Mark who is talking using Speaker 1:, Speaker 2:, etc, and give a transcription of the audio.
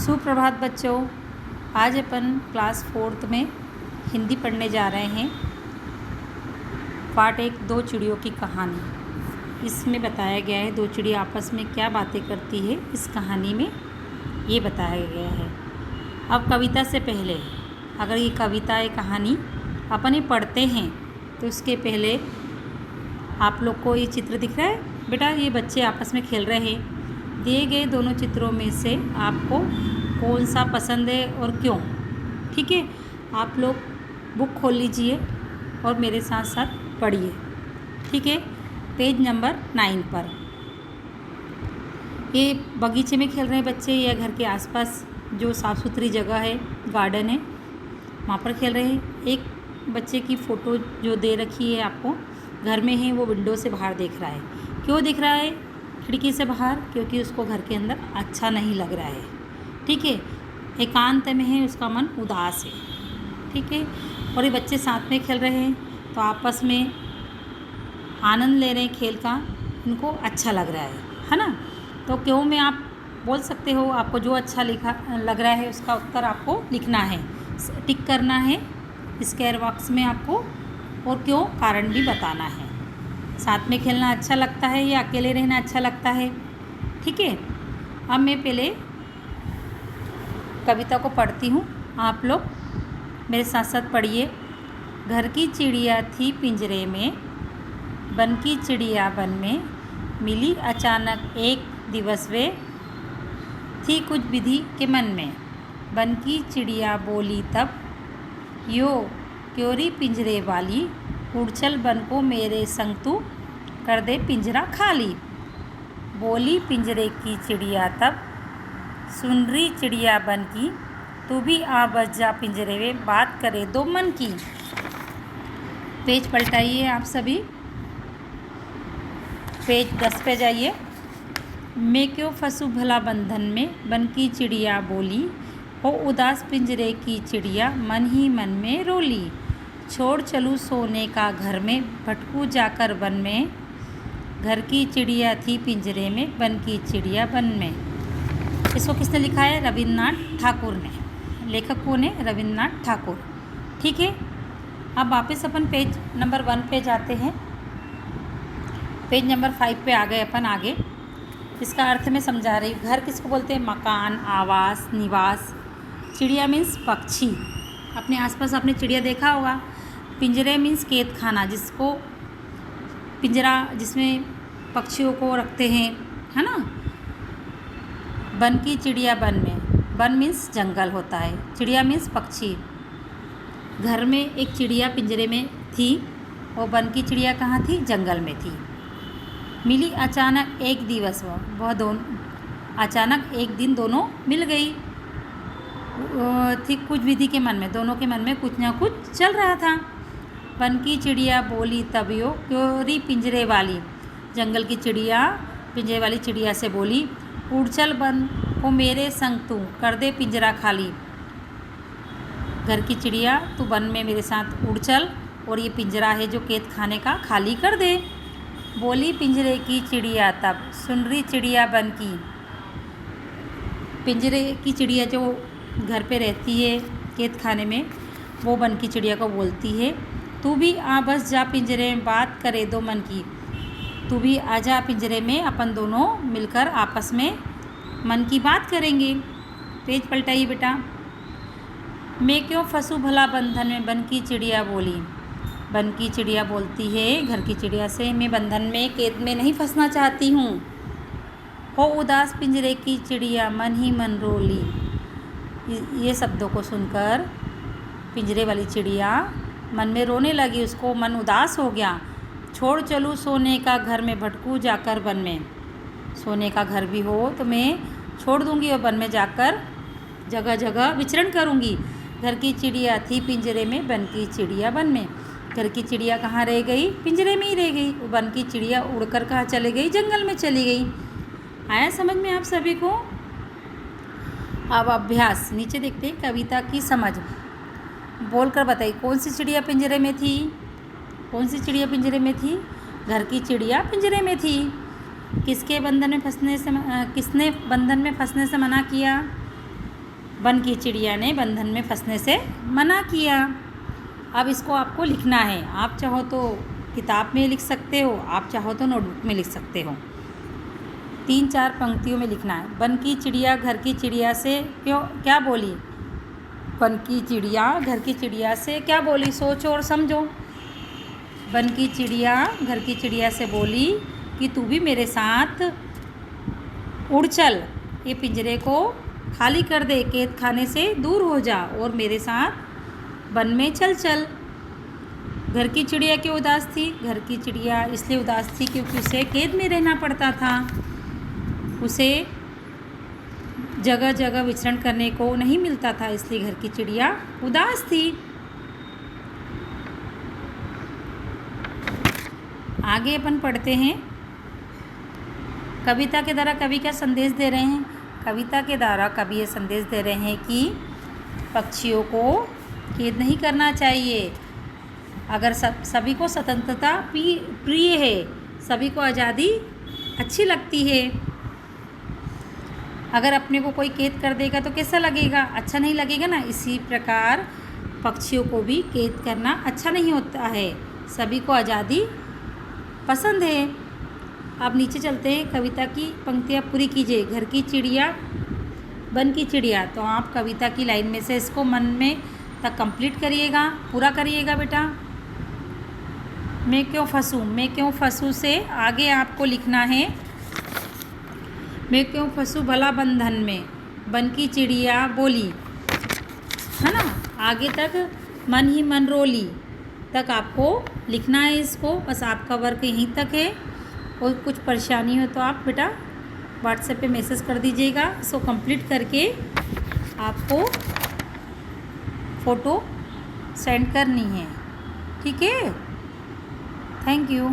Speaker 1: सुप्रभात बच्चों। आज अपन क्लास 4th में हिंदी पढ़ने जा रहे हैं। पार्ट 1 दो चिड़ियों की कहानी। इसमें बताया गया है दो चिड़िया आपस में क्या बातें करती है। इस कहानी में ये बताया गया है। अब कविता से पहले अगर ये कविता या कहानी अपन ये पढ़ते हैं तो उसके पहले आप लोग को ये चित्र दिख रहा है बेटा। ये बच्चे आपस में खेल रहे हैं। दिए गए दोनों चित्रों में से आपको कौन सा पसंद है और क्यों। ठीक है, आप लोग बुक खोल लीजिए और मेरे साथ साथ पढ़िए। ठीक है, पेज नंबर 9 पर। ये बगीचे में खेल रहे हैं बच्चे या घर के आसपास जो साफ़ सुथरी जगह है, गार्डन है, वहाँ पर खेल रहे हैं। एक बच्चे की फ़ोटो जो दे रखी है आपको घर में है, वो विंडो से बाहर देख रहा है। क्यों दिख रहा है खिड़की से बाहर? क्योंकि उसको घर के अंदर अच्छा नहीं लग रहा है। ठीक है, एकांत में है, उसका मन उदास है। ठीक है, और ये बच्चे साथ में खेल रहे हैं तो आपस में आनंद ले रहे हैं खेल का, इनको अच्छा लग रहा है ना। तो क्यों में आप बोल सकते हो। आपको जो अच्छा लिखा लग रहा है उसका उत्तर आपको लिखना है, टिक करना है स्क्वायर बॉक्स में आपको, और क्यों कारण भी बताना है। साथ में खेलना अच्छा लगता है या अकेले रहना अच्छा लगता है। ठीक है, अब मैं पहले कविता को पढ़ती हूँ, आप लोग मेरे साथ साथ पढ़िए। घर की चिड़िया थी पिंजरे में, बन की चिड़िया बन में, मिली अचानक एक दिवस वे, थी कुछ विधि के मन में। बन की चिड़िया बोली तब, यो क्योरी पिंजरे वाली, उड़ चल बन को मेरे संग तू, कर दे पिंजरा खाली। बोली पिंजरे की चिड़िया तब, सुन रही चिड़िया बन की, तू भी आ बस जा पिंजरे में, बात करे दो मन की। पेज पलटाइए आप सभी, पेज 10 पे जाइए। मैं क्यों फंसूँ भला बंधन में, बन की चिड़िया बोली, हो उदास पिंजरे की चिड़िया, मन ही मन में रोली। छोड़ चलूँ सोने का घर में, भटकूँ जाकर वन में, घर की चिड़िया थी पिंजरे में, बन की चिड़िया बन में। इसको किसने लिखा है? रविन्द्रनाथ ठाकुर ने। लेखक कौन है? रविन्द्रनाथ ठाकुर। ठीक है, अब वापस अपन पेज नंबर 1 पे जाते हैं। पेज नंबर 5 पे आ गए अपन आगे। इसका अर्थ मैं समझा रही हूँ। घर किसको बोलते हैं? मकान, आवास, निवास। चिड़िया मीन्स पक्षी। अपने आसपास आपने चिड़िया देखा होगा। पिंजरे मीन्स कैद खाना, जिसको पिंजरा जिसमें पक्षियों को रखते हैं, है ना। बन की चिड़िया बन में, बन मीन्स जंगल होता है, चिड़िया मीन्स पक्षी। घर में एक चिड़िया पिंजरे में थी और बन की चिड़िया कहाँ थी? जंगल में थी। मिली अचानक एक दिवस, वह दोनों अचानक एक दिन दोनों मिल गई। थी कुछ विधि के मन में, दोनों के मन में कुछ ना कुछ चल रहा था। बन की चिड़िया बोली तब, यो क्योरी पिंजरे वाली, जंगल की चिड़िया पिंजरे वाली चिड़िया से बोली, उड़ चल बन को मेरे संग तू, कर दे पिंजरा खाली। घर की चिड़िया तू बन में मेरे साथ उड़ चल और ये पिंजरा है जो कैद खाने का, खाली कर दे। बोली पिंजरे की चिड़िया तब, सुन रही चिड़िया बन की। पिंजरे की चिड़िया जो घर पे रहती है कैद खाने में, वो बन की चिड़िया को बोलती है, तू भी आ बस जा पिंजरे में, बात करे दो मन की। तू भी आ जा पिंजरे में, अपन दोनों मिलकर आपस में मन की बात करेंगे। पेज पलटाइए बेटा। मैं क्यों फंसूँ भला बंधन में, बन की चिड़िया बोली। बन की चिड़िया बोलती है घर की चिड़िया से, मैं बंधन में कैद में नहीं फंसना चाहती हूँ। हो उदास पिंजरे की चिड़िया, मन ही मन रोली। ये शब्दों को सुनकर पिंजरे वाली चिड़िया मन में रोने लगी, उसको मन उदास हो गया। छोड़ चलूँ सोने का घर में, भटकूँ जाकर वन में। सोने का घर भी हो तो मैं छोड़ दूँगी और वन में जाकर जगह जगह विचरण करूँगी। घर की चिड़िया थी पिंजरे में, बन की चिड़िया वन में। घर की चिड़िया कहाँ रह गई? पिंजरे में ही रह गई। वन की चिड़िया उड़कर कहाँ चली गई? जंगल में चली गई। आया समझ में आप सभी को? अब अभ्यास नीचे देखते हैं। कविता की समझ बोलकर बताइए, कौन सी चिड़िया पिंजरे में थी? कौन सी चिड़िया पिंजरे में थी? घर की चिड़िया पिंजरे में थी। किसने बंधन में फंसने से मना किया? वन की चिड़िया ने बंधन में फंसने से मना किया। अब इसको आपको लिखना है। आप चाहो तो किताब में लिख सकते हो, आप चाहो तो नोटबुक में लिख सकते हो। 3-4 पंक्तियों में लिखना है। वन की चिड़िया घर की चिड़िया से क्या बोली? वन की चिड़िया घर की चिड़िया से क्या बोली? सोचो और समझो। वन की चिड़िया घर की चिड़िया से बोली कि तू भी मेरे साथ उड़ चल, ये पिंजरे को खाली कर दे, कैद खाने से दूर हो जा और मेरे साथ वन में चल चल। घर की चिड़िया क्यों उदास थी? घर की चिड़िया इसलिए उदास थी क्योंकि उसे कैद में रहना पड़ता था। उसे जगह जगह विचरण करने को नहीं मिलता था, इसलिए घर की चिड़िया उदास थी। आगे अपन पढ़ते हैं। कविता के द्वारा कवि क्या संदेश दे रहे हैं? कविता के द्वारा कवि ये संदेश दे रहे हैं कि पक्षियों को कैद नहीं करना चाहिए। अगर सभी को स्वतंत्रता प्रिय है, सभी को आज़ादी अच्छी लगती है। अगर अपने को कोई कैद कर देगा तो कैसा लगेगा? अच्छा नहीं लगेगा ना। इसी प्रकार पक्षियों को भी कैद करना अच्छा नहीं होता है, सभी को आज़ादी पसंद है। अब नीचे चलते हैं, कविता की पंक्तियाँ पूरी कीजिए। घर की चिड़िया वन की चिड़िया, तो आप कविता की लाइन में से इसको मन में तक कंप्लीट करिएगा, पूरा करिएगा बेटा। मैं क्यों फंसूँ? मैं क्यों फंसूँ से आगे आपको लिखना है, मैं क्यों फंसूँ भला बंधन में, वन की चिड़िया बोली, है ना। आगे तक मन ही मन रोली तक आपको लिखना है इसको। बस आपका वर्क यहीं तक है। और कुछ परेशानी हो तो आप बेटा व्हाट्सएप पे मैसेज कर दीजिएगा। इसको कंप्लीट करके आपको फ़ोटो सेंड करनी है, ठीक है। Thank you.